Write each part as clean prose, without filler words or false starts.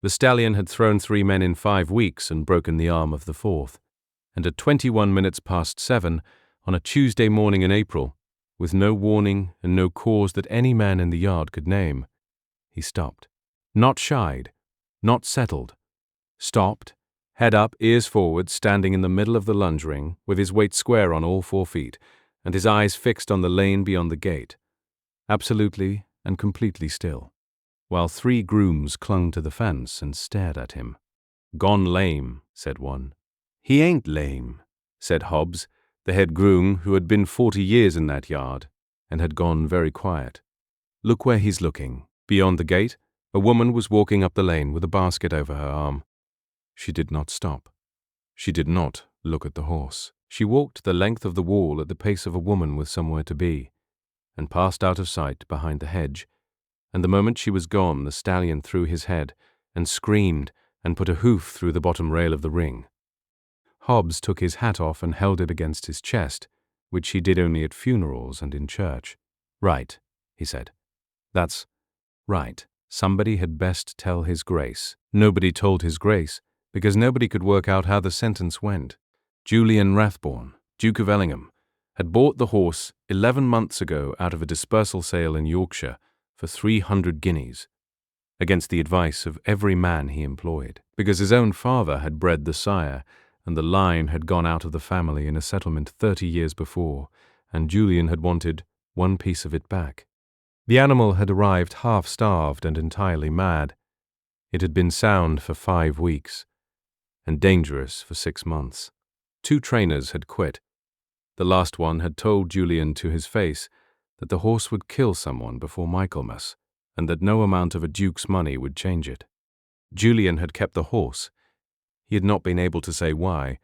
The stallion had thrown 3 men in 5 weeks and broken the arm of the fourth, and at 21 minutes past 7, on a Tuesday morning in April, with no warning and no cause that any man in the yard could name, he stopped. Not shied, not settled. Stopped, head up, ears forward, standing in the middle of the lunge ring, with his weight square on all 4 feet, and his eyes fixed on the lane beyond the gate, absolutely and completely still, while 3 grooms clung to the fence and stared at him. "Gone lame," said one. "He ain't lame," said Hobbs, the head groom, who had been 40 years in that yard, and had gone very quiet. "Look where he's looking." Beyond the gate, a woman was walking up the lane with a basket over her arm. She did not stop. She did not look at the horse. She walked the length of the wall at the pace of a woman with somewhere to be, and passed out of sight behind the hedge, and the moment she was gone the stallion threw his head, and screamed, and put a hoof through the bottom rail of the ring. Hobbs took his hat off and held it against his chest, which he did only at funerals and in church. "Right," he said. "That's right. Somebody had best tell his grace." Nobody told his grace, because nobody could work out how the sentence went. Julian Rathborne, Duke of Ellingham, had bought the horse 11 months ago out of a dispersal sale in Yorkshire for 300 guineas, against the advice of every man he employed, because his own father had bred the sire, and the line had gone out of the family in a settlement 30 years before, and Julian had wanted one piece of it back. The animal had arrived half-starved and entirely mad. It had been sound for 5 weeks, and dangerous for 6 months. 2 trainers had quit. The last one had told Julian to his face that the horse would kill someone before Michaelmas, and that no amount of a duke's money would change it. Julian had kept the horse. He had not been able to say why,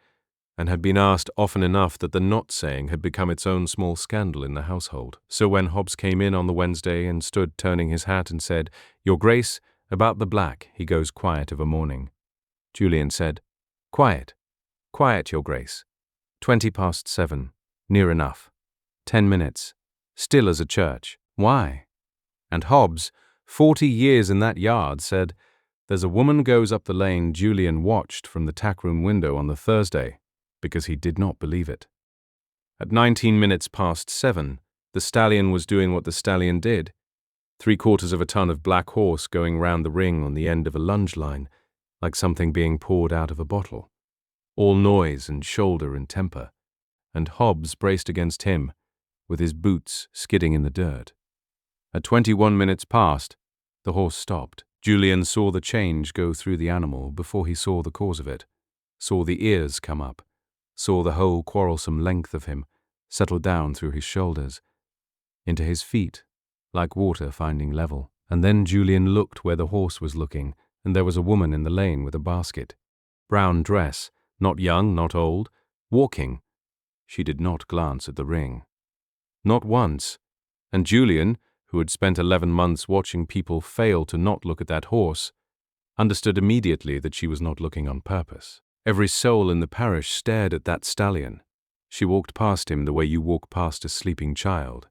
and had been asked often enough that the not saying had become its own small scandal in the household. So when Hobbs came in on the Wednesday and stood turning his hat and said, "Your Grace, about the black, he goes quiet of a morning," Julian said, "Quiet, quiet, Your Grace. 20 past 7, near enough. 10 minutes, still as a church. Why?" And Hobbs, 40 years in that yard, said, "There's a woman goes up the lane Julian watched from the tackroom window on the Thursday," because he did not believe it. At 19 minutes past 7, the stallion was doing what the stallion did, 3/4 of a ton of black horse going round the ring on the end of a lunge line, like something being poured out of a bottle, all noise and shoulder and temper, and Hobbs braced against him, with his boots skidding in the dirt. At 21 minutes past, the horse stopped. Julian saw the change go through the animal before he saw the cause of it, saw the ears come up, saw the whole quarrelsome length of him settle down through his shoulders, into his feet, like water finding level. And then Julian looked where the horse was looking, and there was a woman in the lane with a basket. Brown dress, not young, not old, walking. She did not glance at the ring. Not once. And Julian, who had spent 11 months watching people fail to not look at that horse, understood immediately that she was not looking on purpose. Every soul in the parish stared at that stallion. She walked past him the way you walk past a sleeping child.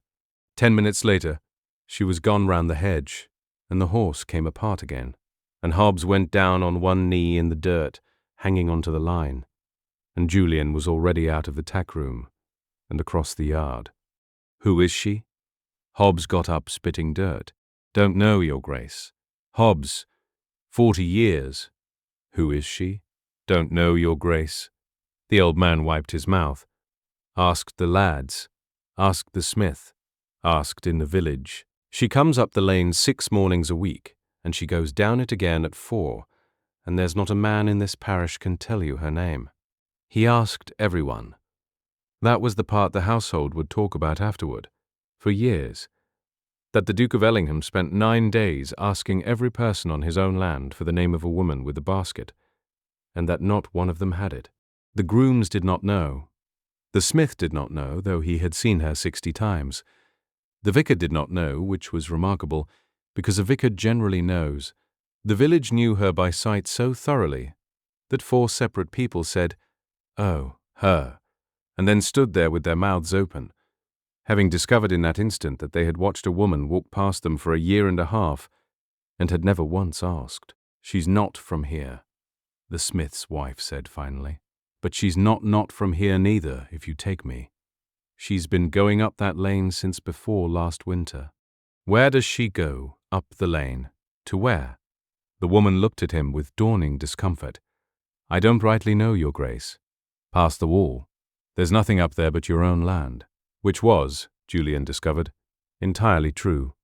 10 minutes later, she was gone round the hedge, and the horse came apart again, and Hobbs went down on one knee in the dirt, hanging onto the line, and Julian was already out of the tackroom and across the yard. "Who is she?" Hobbs got up, spitting dirt. "Don't know, Your Grace." "Hobbs, 40 years. Who is she?" "Don't know, Your Grace." The old man wiped his mouth. "Asked the lads. Asked the smith. Asked in the village. She comes up the lane 6 mornings a week, and she goes down it again at 4, and there's not a man in this parish can tell you her name." He asked everyone. That was the part the household would talk about afterward, for years, that the Duke of Ellingham spent 9 days asking every person on his own land for the name of a woman with a basket, and that not one of them had it. The grooms did not know. The smith did not know, though he had seen her 60 times. The vicar did not know, which was remarkable, because a vicar generally knows. The village knew her by sight so thoroughly that 4 separate people said, "Oh, her," and then stood there with their mouths open, having discovered in that instant that they had watched a woman walk past them for a year and a half and had never once asked. "She's not from here," the smith's wife said finally. "But she's not from here neither, if you take me. She's been going up that lane since before last winter." "Where does she go? Up the lane? To where?" The woman looked at him with dawning discomfort. "I don't rightly know, Your Grace. Past the wall. There's nothing up there but your own land." Which was, Julian discovered, entirely true.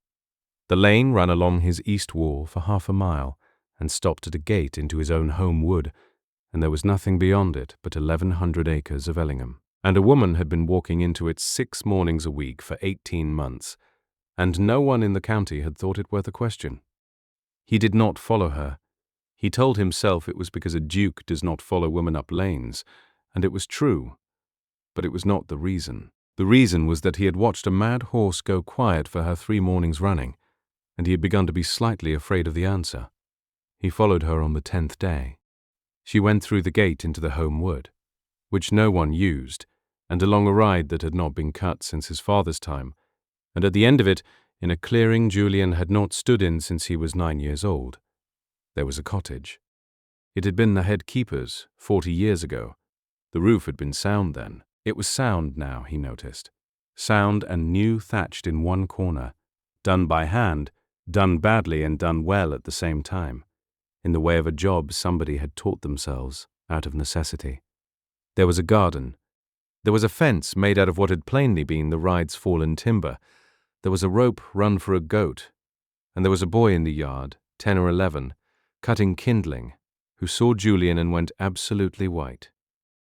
The lane ran along his east wall for half a mile and stopped at a gate into his own home wood, and there was nothing beyond it but 1,100 acres of Ellingham. And a woman had been walking into it 6 mornings a week for 18 months, and no one in the county had thought it worth a question. He did not follow her. He told himself it was because a duke does not follow women up lanes, and it was true. But it was not the reason. The reason was that he had watched a mad horse go quiet for her 3 mornings running, and he had begun to be slightly afraid of the answer. He followed her on the 10th day. She went through the gate into the home wood, which no one used, and along a ride that had not been cut since his father's time, and at the end of it, in a clearing Julian had not stood in since he was 9 years old, there was a cottage. It had been the head keeper's 40 years ago. The roof had been sound then. It was sound now, he noticed. Sound and new thatched in one corner, done by hand, done badly and done well at the same time, in the way of a job somebody had taught themselves out of necessity. There was a garden. There was a fence made out of what had plainly been the ride's fallen timber. There was a rope run for a goat, and there was a boy in the yard, 10 or 11, cutting kindling, who saw Julian and went absolutely white.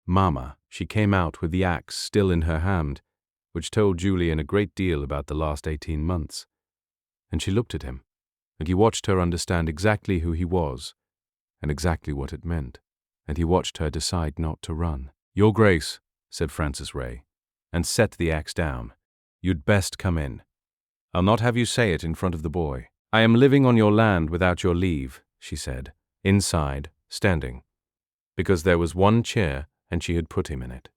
Mama, she came out with the axe still in her hand, which told Julian a great deal about the last 18 months. And she looked at him, and he watched her understand exactly who he was, and exactly what it meant, and he watched her decide not to run. "Your Grace," said Francis Ray, and set the axe down, "you'd best come in. I'll not have you say it in front of the boy." "I am living on your land without your leave," she said, inside, standing, because there was one chair and she had put him in it.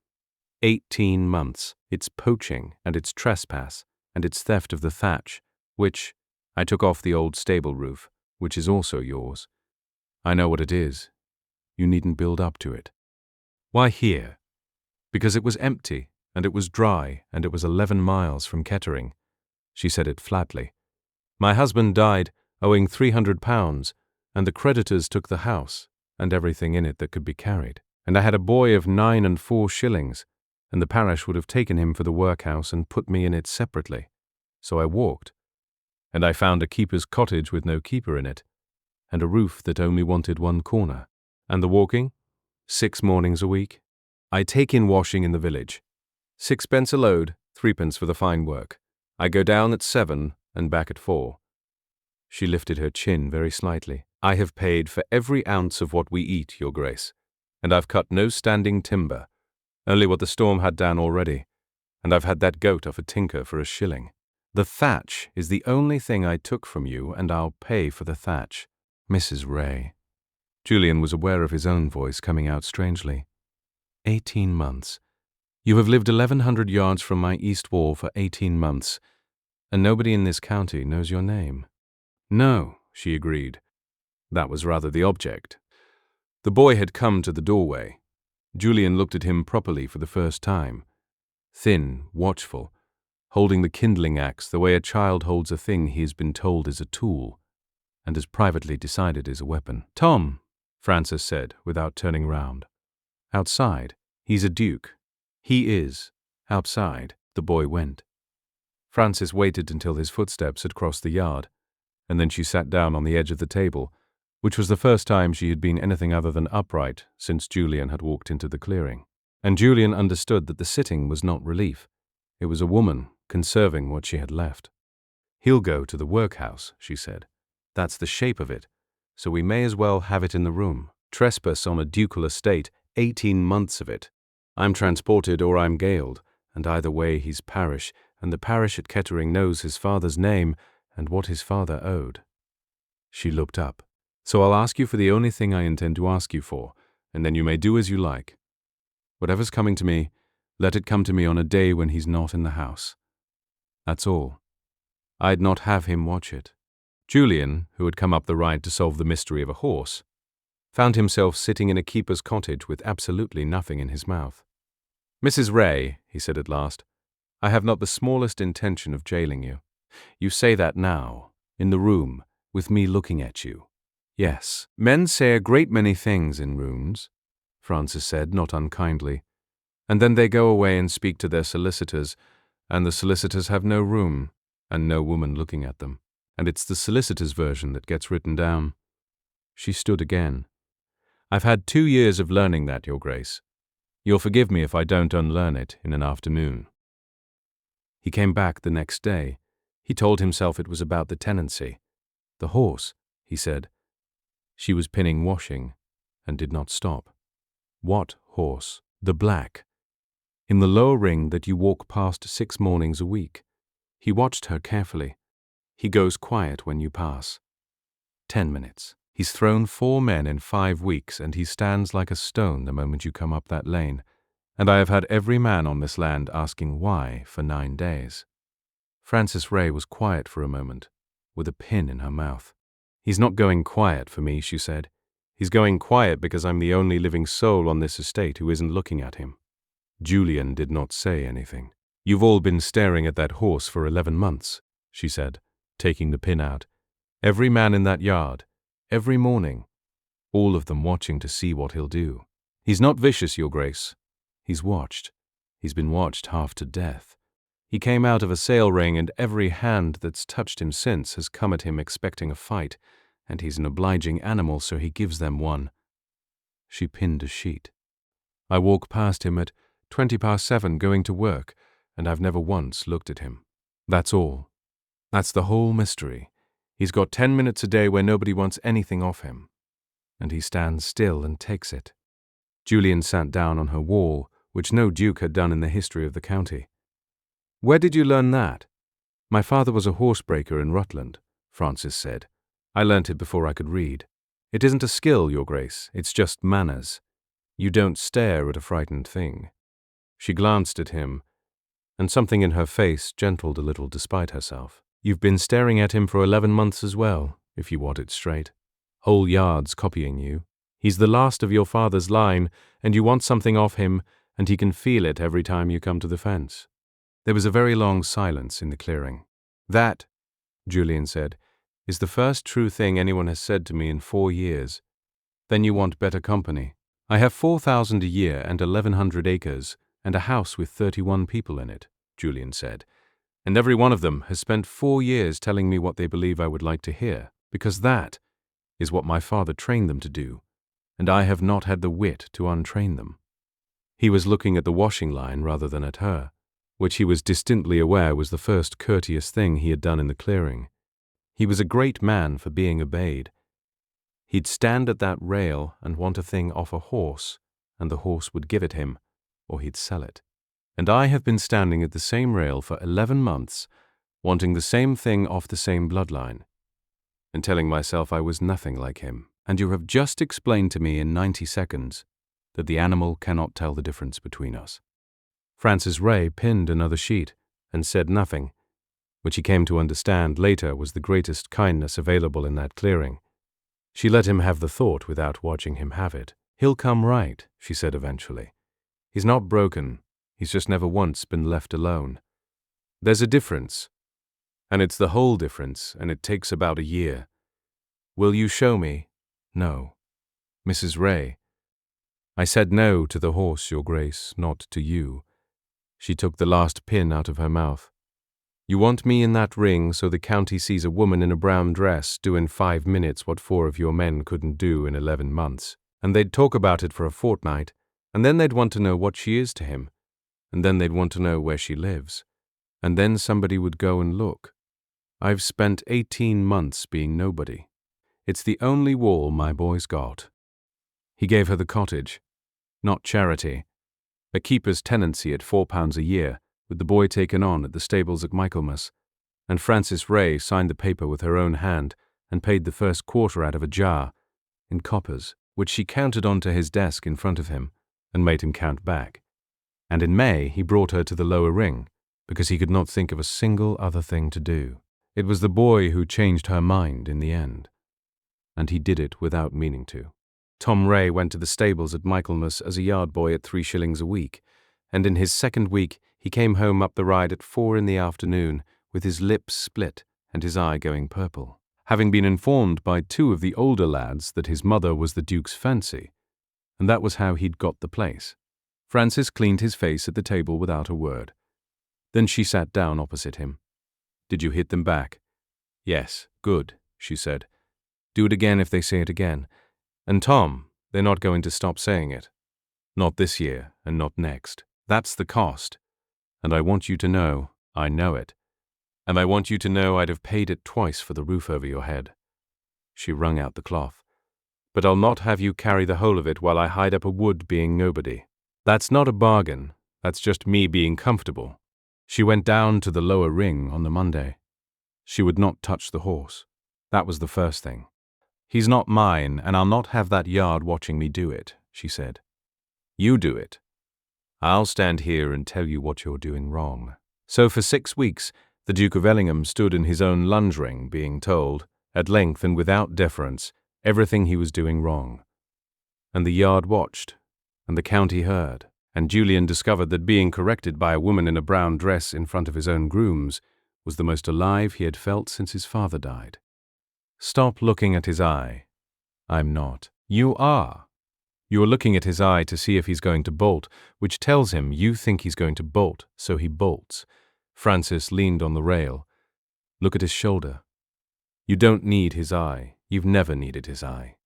18 months, it's poaching and it's trespass and it's theft of the thatch, which I took off the old stable roof, which is also yours. I know what it is. You needn't build up to it. Why here? Because it was empty and it was dry and it was 11 miles from Kettering. She said it flatly. My husband died owing £300, and the creditors took the house and everything in it that could be carried. And I had a boy of 9 and 4 shillings, and the parish would have taken him for the workhouse and put me in it separately. So I walked, and I found a keeper's cottage with no keeper in it, and a roof that only wanted one corner. And the walking? 6 mornings a week. I take in washing in the village. 6 pence a load, 3 pence for the fine work. I go down at 7 and back at 4. She lifted her chin very slightly. I have paid for every ounce of what we eat, Your Grace, and I've cut no standing timber, only what the storm had down already, and I've had that goat off a tinker for 1 shilling. The thatch is the only thing I took from you, and I'll pay for the thatch. Mrs. Ray. Julian was aware of his own voice coming out strangely. 18 months. You have lived 1,100 yards from my east wall for 18 months, and nobody in this county knows your name. No, she agreed. That was rather the object. The boy had come to the doorway. Julian looked at him properly for the first time. Thin, watchful, holding the kindling axe the way a child holds a thing he has been told is a tool, and has privately decided is a weapon. "Tom," Francis said, without turning round. "Outside. He's a duke." "He is. Outside." The boy went. Francis waited until his footsteps had crossed the yard, and then she sat down on the edge of the table, which was the first time she had been anything other than upright since Julian had walked into the clearing. And Julian understood that the sitting was not relief. It was a woman conserving what she had left. "He'll go to the workhouse," she said. "That's the shape of it, so we may as well have it in the room. Trespass on a ducal estate, 18 months of it. I'm transported or I'm gaoled, and either way he's parish, and the parish at Kettering knows his father's name and what his father owed." She looked up. "So I'll ask you for the only thing I intend to ask you for, and then you may do as you like. Whatever's coming to me, let it come to me on a day when he's not in the house. That's all. I'd not have him watch it. Julian, who had come up the ride to solve the mystery of a horse, found himself sitting in a keeper's cottage with absolutely nothing in his mouth. "Mrs. Ray," he said at last, "I have not the smallest intention of jailing you. You say that now, in the room, with me looking at you. Yes, men say a great many things in rooms," Francis said, not unkindly, "and then they go away and speak to their solicitors, and the solicitors have no room, and no woman looking at them, and it's the solicitor's version that gets written down." She stood again. "I've had 2 years of learning that, Your Grace. You'll forgive me if I don't unlearn it in an afternoon." He came back the next day. He told himself it was about the tenancy. "The horse," he said. She was pinning washing, and did not stop. "What horse?" "The black. In the lower ring that you walk past 6 mornings a week." He watched her carefully. "He goes quiet when you pass. 10 minutes. He's thrown 4 men in 5 weeks, and he stands like a stone the moment you come up that lane. And I have had every man on this land asking why for 9 days. Frances Ray was quiet for a moment, with a pin in her mouth. "He's not going quiet for me," she said. "He's going quiet because I'm the only living soul on this estate who isn't looking at him." Julian did not say anything. "You've all been staring at that horse for 11 months, she said, taking the pin out. "Every man in that yard, every morning, all of them watching to see what he'll do. He's not vicious, Your Grace. He's watched. He's been watched half to death. He came out of a sale ring, and every hand that's touched him since has come at him expecting a fight, and he's an obliging animal, so he gives them one." She pinned a sheet. "I walk past him at 7:20 going to work, and I've never once looked at him. That's all. That's the whole mystery. He's got 10 minutes a day where nobody wants anything off him, and he stands still and takes it." Julian sat down on her wall, which no duke had done in the history of the county. "Where did you learn that?" "My father was a horsebreaker in Rutland," Francis said. "I learnt it before I could read. It isn't a skill, Your Grace, it's just manners. You don't stare at a frightened thing." She glanced at him, and something in her face gentled a little despite herself. "You've been staring at him for 11 months as well, if you want it straight. Whole yards copying you. He's the last of your father's line, and you want something off him, and he can feel it every time you come to the fence." There was a very long silence in the clearing. "That," Julian said, "is the first true thing anyone has said to me in 4 years. Then you want better company. I have 4,000 a year and 1,100 acres, and a house with 31 people in it," Julian said, "and every one of them has spent 4 years telling me what they believe I would like to hear, because that is what my father trained them to do, and I have not had the wit to untrain them." He was looking at the washing line rather than at her, which he was distinctly aware was the first courteous thing he had done in the clearing. He was a great man for being obeyed. He'd stand at that rail and want a thing off a horse, and the horse would give it him, or he'd sell it. And I have been standing at the same rail for 11 months, wanting the same thing off the same bloodline, and telling myself I was nothing like him. And you have just explained to me in 90 seconds that the animal cannot tell the difference between us. Frances Ray pinned another sheet and said nothing, which he came to understand later was the greatest kindness available in that clearing. She let him have the thought without watching him have it. "He'll come right," she said eventually. "He's not broken. He's just never once been left alone. There's a difference, and it's the whole difference, and it takes about a year. Will you show me?" "No." "Mrs. Ray." "I said no to the horse, Your Grace, not to you." She took the last pin out of her mouth. "You want me in that ring so the county sees a woman in a brown dress do in 5 minutes what 4 of your men couldn't do in 11 months. And they'd talk about it for a fortnight, and then they'd want to know what she is to him, and then they'd want to know where she lives, and then somebody would go and look. I've spent 18 months being nobody. It's the only wall my boy's got." He gave her the cottage. Not charity. A keeper's tenancy at £4 a year, with the boy taken on at the stables at Michaelmas, and Frances Ray signed the paper with her own hand and paid the first quarter out of a jar, in coppers, which she counted onto his desk in front of him and made him count back. And in May he brought her to the lower ring, because he could not think of a single other thing to do. It was the boy who changed her mind in the end, and he did it without meaning to. Tom Ray went to the stables at Michaelmas as a yard boy at 3 shillings a week, and in his second week he came home up the ride at 4 in the afternoon with his lips split and his eye going purple, having been informed by 2 of the older lads that his mother was the Duke's fancy, and that was how he'd got the place. Frances cleaned his face at the table without a word. Then she sat down opposite him. "Did you hit them back?" "Yes, good," she said. "Do it again if they say it again. And Tom, they're not going to stop saying it. Not this year, and not next. That's the cost. And I want you to know, I know it. And I want you to know I'd have paid it twice for the roof over your head." She wrung out the cloth. "But I'll not have you carry the whole of it while I hide up a wood being nobody. That's not a bargain. That's just me being comfortable." She went down to the lower ring on the Monday. She would not touch the horse. That was the first thing. "He's not mine, and I'll not have that yard watching me do it," she said. "You do it. I'll stand here and tell you what you're doing wrong." So for 6 weeks, the Duke of Ellingham stood in his own lunge ring, being told, at length and without deference, everything he was doing wrong. And the yard watched, and the county heard, and Julian discovered that being corrected by a woman in a brown dress in front of his own grooms was the most alive he had felt since his father died. "Stop looking at his eye." "I'm not." "You are. You're looking at his eye to see if he's going to bolt, which tells him you think he's going to bolt, so he bolts." Frances leaned on the rail. "Look at his shoulder. You don't need his eye. You've never needed his eye."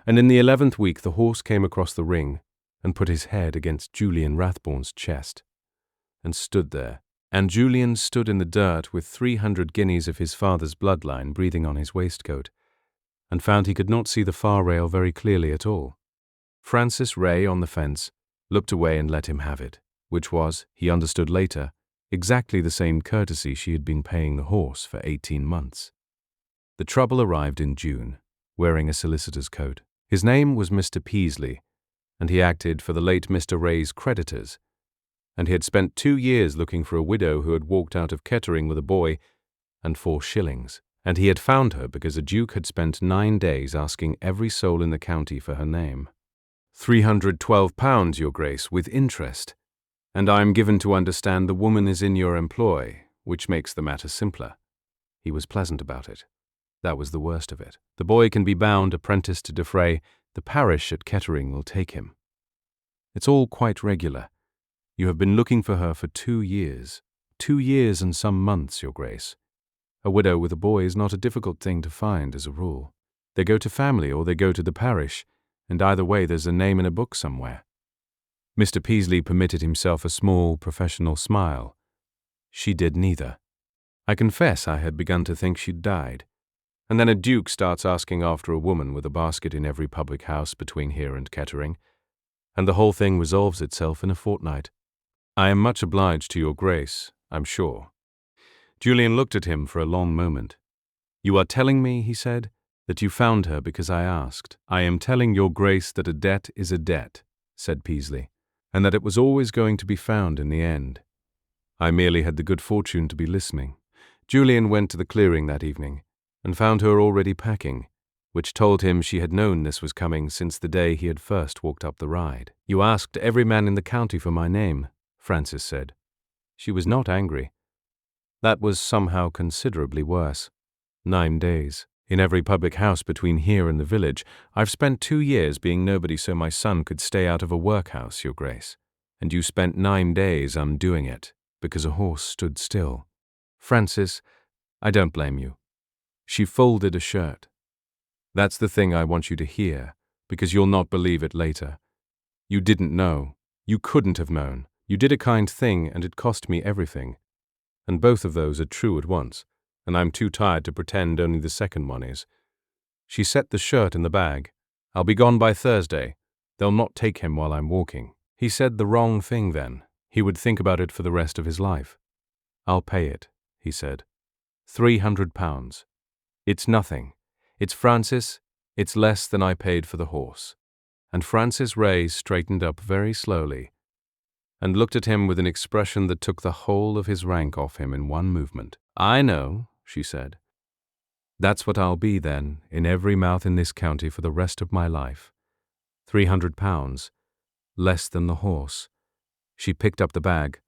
And in the 11th week the horse came across the ring and put his head against Julian Rathbourne's chest and stood there. And Julian stood in the dirt with 300 guineas of his father's bloodline breathing on his waistcoat, and found he could not see the far rail very clearly at all. Frances Ray, on the fence, looked away and let him have it, which was, he understood later, exactly the same courtesy she had been paying the horse for 18 months. The trouble arrived in June, wearing a solicitor's coat. His name was Mr. Peasley, and he acted for the late Mr. Ray's creditors, and he had spent 2 years looking for a widow who had walked out of Kettering with a boy and 4 shillings, and he had found her because a duke had spent 9 days asking every soul in the county for her name. £312, your grace, with interest, and I am given to understand the woman is in your employ, which makes the matter simpler. He was pleasant about it. That was the worst of it. The boy can be bound apprentice to defray. The parish at Kettering will take him. It's all quite regular. You have been looking for her for 2 years. 2 years and some months, your grace. A widow with a boy is not a difficult thing to find, as a rule. They go to family or they go to the parish, and either way there's a name in a book somewhere. Mr. Peasley permitted himself a small, professional smile. She did neither. I confess I had begun to think she'd died. And then a duke starts asking after a woman with a basket in every public house between here and Kettering, and the whole thing resolves itself in a fortnight. I am much obliged to your grace, I'm sure. Julian looked at him for a long moment. "You are telling me," he said, "that you found her because I asked." "I am telling your grace that a debt is a debt," said Peasley, "and that it was always going to be found in the end. I merely had the good fortune to be listening." Julian went to the clearing that evening and found her already packing, which told him she had known this was coming since the day he had first walked up the ride. "You asked every man in the county for my name," Frances said. She was not angry. That was somehow considerably worse. 9 days. "In every public house between here and the village. I've spent 2 years being nobody so my son could stay out of a workhouse, your grace. And you spent 9 days undoing it, because a horse stood still. Frances, I don't blame you." She folded a shirt. "That's the thing I want you to hear, because you'll not believe it later. You didn't know. You couldn't have known. You did a kind thing, and it cost me everything. And both of those are true at once, and I'm too tired to pretend only the second one is." She set the shirt in the bag. "I'll be gone by Thursday. They'll not take him while I'm walking." He said the wrong thing then. He would think about it for the rest of his life. "I'll pay it," he said. £300. It's nothing. It's Francis. It's less than I paid for the horse." And Frances Ray straightened up very slowly and looked at him with an expression that took the whole of his rank off him in one movement. "I know," she said. That's what I'll be then, in every mouth in this county for the rest of my life. £300, less than the horse. She picked up the bag.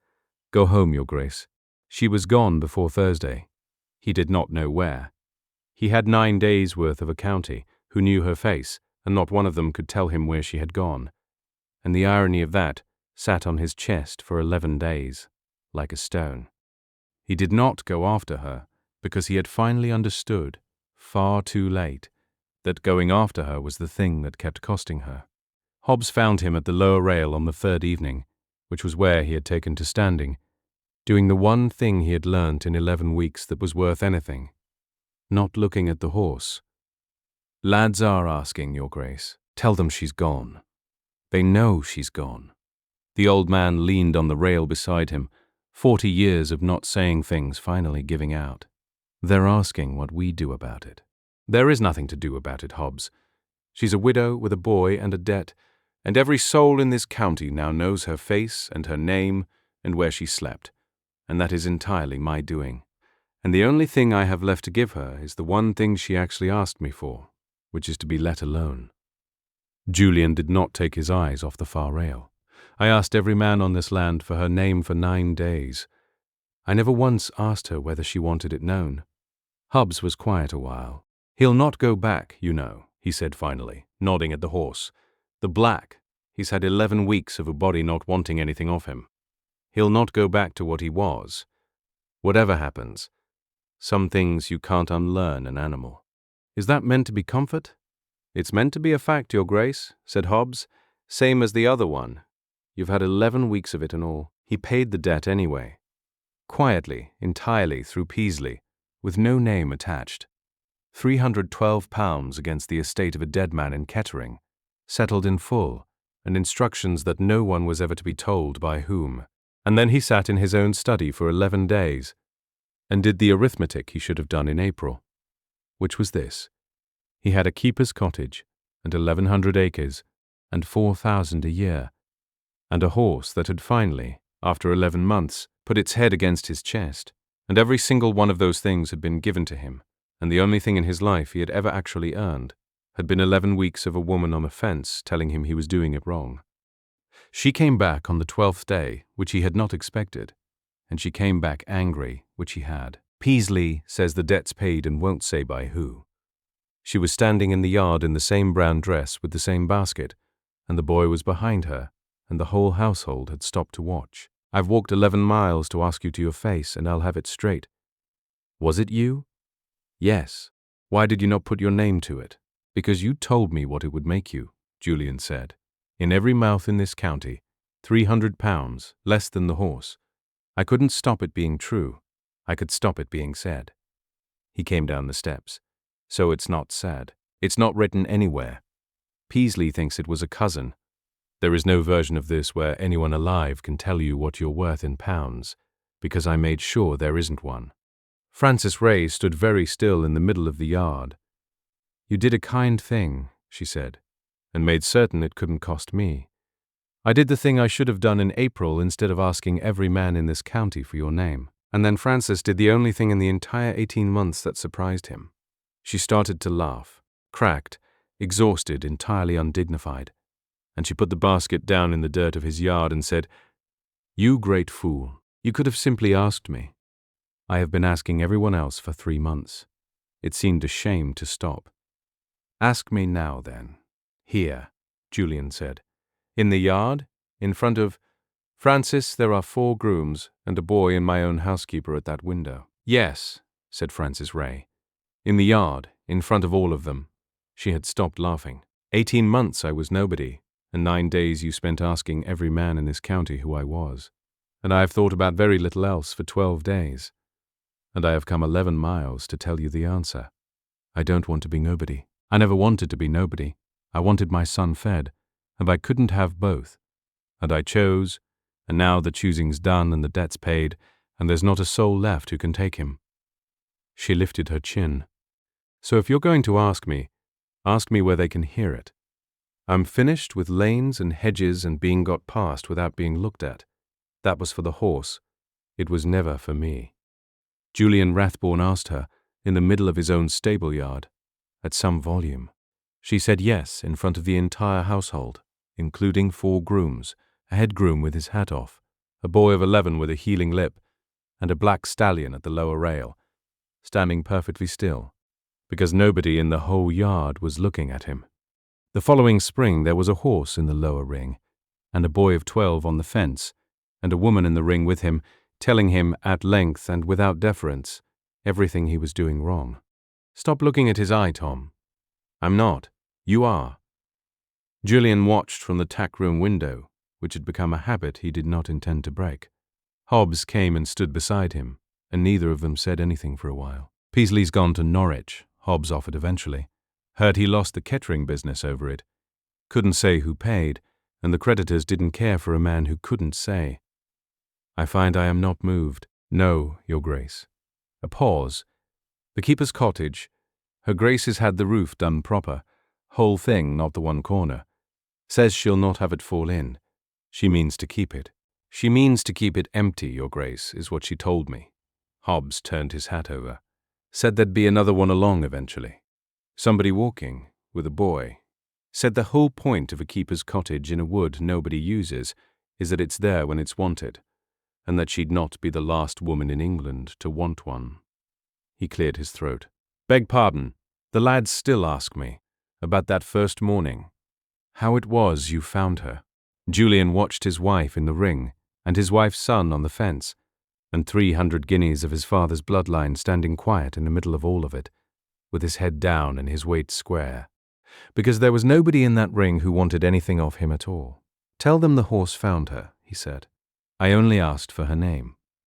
Go home, Your Grace. She was gone before Thursday. He did not know where. He had 9 days' worth of a county who knew her face, and not one of them could tell him where she had gone. And the irony of that sat on his chest for 11 days, like a stone. He did not go after her, because he had finally understood, far too late, that going after her was the thing that kept costing her. Hobbs found him at the lower rail on the 3rd evening, which was where he had taken to standing, doing the one thing he had learnt in 11 weeks that was worth anything, not looking at the horse. Lads are asking, Your Grace. Tell them she's gone. They know she's gone. The old man leaned on the rail beside him, 40 years of not saying things finally giving out. They're asking what we do about it. There is nothing to do about it, Hobbs. She's a widow with a boy and a debt, and every soul in this county now knows her face and her name and where she slept, and that is entirely my doing. And the only thing I have left to give her is the one thing she actually asked me for, which is to be let alone. Julian did not take his eyes off the far rail. I asked every man on this land for her name for 9 days. I never once asked her whether she wanted it known. Hobbs was quiet a while. He'll not go back, you know, he said finally, nodding at the horse. The black. He's had 11 weeks of a body not wanting anything of him. He'll not go back to what he was. Whatever happens, some things you can't unlearn an animal. Is that meant to be comfort? It's meant to be a fact, Your Grace, said Hobbs. Same as the other one. You've had 11 weeks of it and all. He paid the debt anyway. Quietly, entirely through Peasley, with no name attached. £312 against the estate of a dead man in Kettering, settled in full, and instructions that no one was ever to be told by whom. And then he sat in his own study for 11 days, and did the arithmetic he should have done in April, which was this. He had a keeper's cottage, and 1,100 acres, and 4,000 a year, and a horse that had finally, after 11 months, put its head against his chest, and every single one of those things had been given to him, and the only thing in his life he had ever actually earned had been 11 weeks of a woman on the fence telling him he was doing it wrong. She came back on the 12th day, which he had not expected, and she came back angry, which he had. Peasley says the debt's paid and won't say by who. She was standing in the yard in the same brown dress with the same basket, and the boy was behind her, and the whole household had stopped to watch. I've walked 11 miles to ask you to your face, and I'll have it straight. Was it you? Yes. Why did you not put your name to it? Because you told me what it would make you, Julian said. In every mouth in this county, £300, less than the horse. I couldn't stop it being true. I could stop it being said. He came down the steps. So it's not said. It's not written anywhere. Peasley thinks it was a cousin. There is no version of this where anyone alive can tell you what you're worth in pounds, because I made sure there isn't one. Frances Ray stood very still in the middle of the yard. You did a kind thing, she said, and made certain it couldn't cost me. I did the thing I should have done in April instead of asking every man in this county for your name. And then Frances did the only thing in the entire 18 months that surprised him. She started to laugh, cracked, exhausted, entirely undignified, and she put the basket down in the dirt of his yard and said, You great fool, you could have simply asked me. I have been asking everyone else for 3 months. It seemed a shame to stop. Ask me now, then. Here, Julian said. In the yard, in front of Frances, there are 4 grooms and a boy and my own housekeeper at that window. Yes, said Frances Ray. In the yard, in front of all of them. She had stopped laughing. 18 months I was nobody, and 9 days you spent asking every man in this county who I was. And I have thought about very little else for 12 days. And I have come 11 miles to tell you the answer. I don't want to be nobody. I never wanted to be nobody. I wanted my son fed, and I couldn't have both. And I chose, and now the choosing's done and the debt's paid, and there's not a soul left who can take him. She lifted her chin. So if you're going to ask me where they can hear it. I'm finished with lanes and hedges and being got past without being looked at. That was for the horse. It was never for me. Julian Rathbone asked her, in the middle of his own stable yard, at some volume. She said yes in front of the entire household, including 4 grooms, a head groom with his hat off, a boy of 11 with a healing lip, and a black stallion at the lower rail, standing perfectly still, because nobody in the whole yard was looking at him. The following spring there was a horse in the lower ring, and a boy of 12 on the fence, and a woman in the ring with him, telling him at length and without deference everything he was doing wrong. Stop looking at his eye, Tom. I'm not. You are. Julian watched from the tack room window, which had become a habit he did not intend to break. Hobbs came and stood beside him, and neither of them said anything for a while. Peasley's gone to Norwich, Hobbs offered eventually. Heard he lost the Kettering business over it. Couldn't say who paid, and the creditors didn't care for a man who couldn't say. I find I am not moved. No, Your Grace. A pause. The keeper's cottage. Her Grace has had the roof done proper. Whole thing, not the one corner. Says she'll not have it fall in. She means to keep it. She means to keep it empty, Your Grace, is what she told me. Hobbs turned his hat over. Said there'd be another one along eventually. Somebody walking, with a boy. Said the whole point of a keeper's cottage in a wood nobody uses is that it's there when it's wanted, and that she'd not be the last woman in England to want one. He cleared his throat. Beg pardon, the lads still ask me about that first morning. How it was you found her. Julian watched his wife in the ring, and his wife's son on the fence, and 300 guineas of his father's bloodline standing quiet in the middle of all of it, with his head down and his weight square, because there was nobody in that ring who wanted anything of him at all. Tell them the horse found her, he said. I only asked for her name.